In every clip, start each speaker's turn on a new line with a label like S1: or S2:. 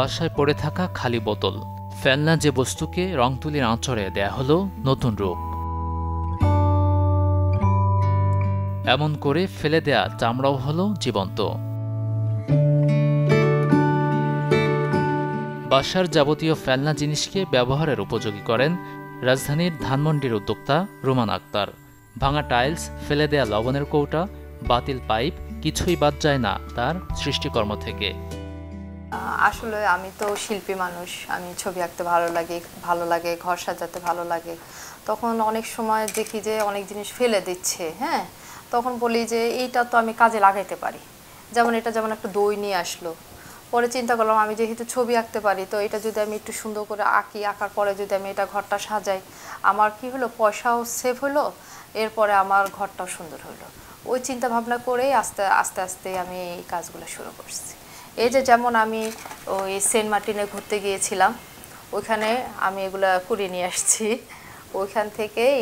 S1: বাসায় পড়ে থাকা খালি বোতল, ফেলনা যে বস্তুকে রং তুলির আঁচড়ে দেয়া হলো নতুন রূপ। এমন করে ফেলে দেয়া চামড়াও হলো জীবন্ত। বাসার যাবতীয় ফেলনা জিনিসকে ব্যবহারের উপযোগী করেন রাজধানীর ধানমন্ডির উদ্যোক্তা রুমান আক্তার। ভাঙা টাইলস, ফেলে দেয়া লবণের কৌটা, বাতিল পাইপ, কিছুই বাদ যায় না তার সৃষ্টিকর্ম থেকে।
S2: আসলে আমি তো শিল্পী মানুষ, আমি ছবি আঁকতে ভালো লাগে, ঘর সাজাতে ভালো লাগে। তখন অনেক সময় দেখি যে অনেক জিনিস ফেলে দিচ্ছে, হ্যাঁ, তখন বলি যে এইটা তো আমি কাজে লাগাইতে পারি। যেমন একটা দই নিয়ে আসলো, পরে চিন্তা করলাম আমি যেহেতু ছবি আঁকতে পারি, তো এটা যদি আমি একটু সুন্দর করে আঁকার পরে যদি আমি এটা ঘরটা সাজাই, আমার কি হলো, পয়সাও সেভ হলো, এরপরে আমার ঘরটাও সুন্দর হলো। ওই চিন্তা ভাবনা করেই আস্তে আস্তে আমি এই কাজগুলো শুরু করছি। এই যে যেমন আমি ওই সেন্ট মার্টিনে ঘুরতে গিয়েছিলাম, ওইখানে আমি এগুলা কুড়িয়ে নিয়ে আসছি। ওইখান থেকেই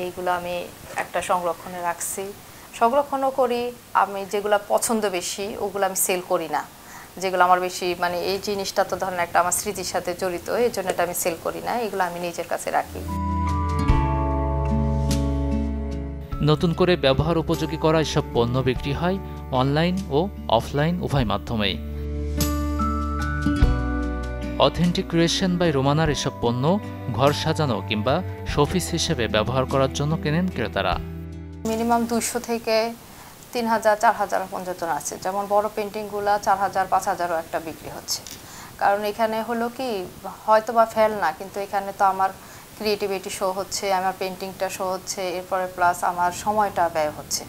S2: এইগুলো আমি একটা সংরক্ষণে রাখছি, সংরক্ষণও করি। আমি যেগুলো পছন্দ বেশি ওগুলো আমি সেল করি না, যেগুলো আমার বেশি মানে এই জিনিসটা তো ধরেন একটা আমার স্মৃতির সাথে জড়িত, এই জন্য এটা আমি সেল করি না, এগুলো আমি নিজের কাছে রাখি।
S1: নতুন করে ব্যবহার উপযোগী করা এসব পণ্য বিক্রি হয় অনলাইন ও অফলাইন উভয় মাধ্যমেই। অথেন্টিক ক্রিয়েশন বাই রোমানার এসব পণ্য ঘর সাজানো কিংবা শোপিস হিসেবে ব্যবহার করার জন্য কেনেন ক্রেতারা।
S2: মিনিমাম 200 থেকে 3000 4000 পর্যন্ত আছে। যেমন বড় পেন্টিংগুলো 4000 5000ও একটা বিক্রি হচ্ছে। কারণ এখানে হলো কি, হয়তো বা ফেল না, কিন্তু এখানে তো আমার ক্রিয়েটিভিটি শো হচ্ছে, আমার পেন্টিংটা শো হচ্ছে, এরপরে প্লাস আমার সময়টা ব্যয় হচ্ছে।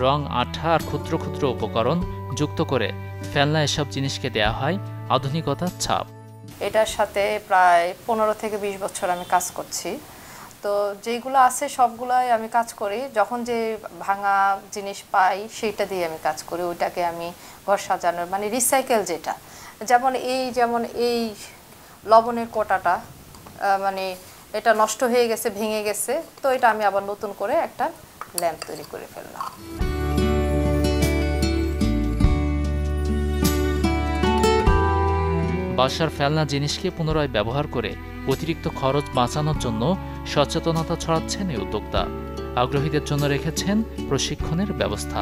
S1: রং, আঠা আর ক্ষুদ্র ক্ষুদ্র উপকরণ যুক্ত করে ফেলনা এসব জিনিসকে দেয়া হয় আধুনিকতার ছাপ।
S2: এটার সাথে প্রায় 15 থেকে 20 বছর আমি কাজ করছি। তো যেগুলো আছে সবগুলাই আমি কাজ করি। যখন যে ভাঙা জিনিস পাই সেইটা দিয়ে আমি কাজ করি, ওইটাকে আমি ঘর সাজানোর মানে রিসাইকেল যেটা, যেমন এই লবণের কোটাটা মানে এটা নষ্ট হয়ে গেছে, ভেঙে গেছে, তো এটা আমি আবার নতুন করে একটা ল্যাম্প তৈরি করে ফেললাম।
S1: বাসার ফেলনা জিনিসকে পুনরায় ব্যবহার করে অতিরিক্ত খরচ বাঁচানোর জন্য সচেতনতা ছড়াচ্ছেন এই উদ্যোক্তা। আগ্রহীদের জন্য রেখেছেন প্রশিক্ষণের ব্যবস্থা।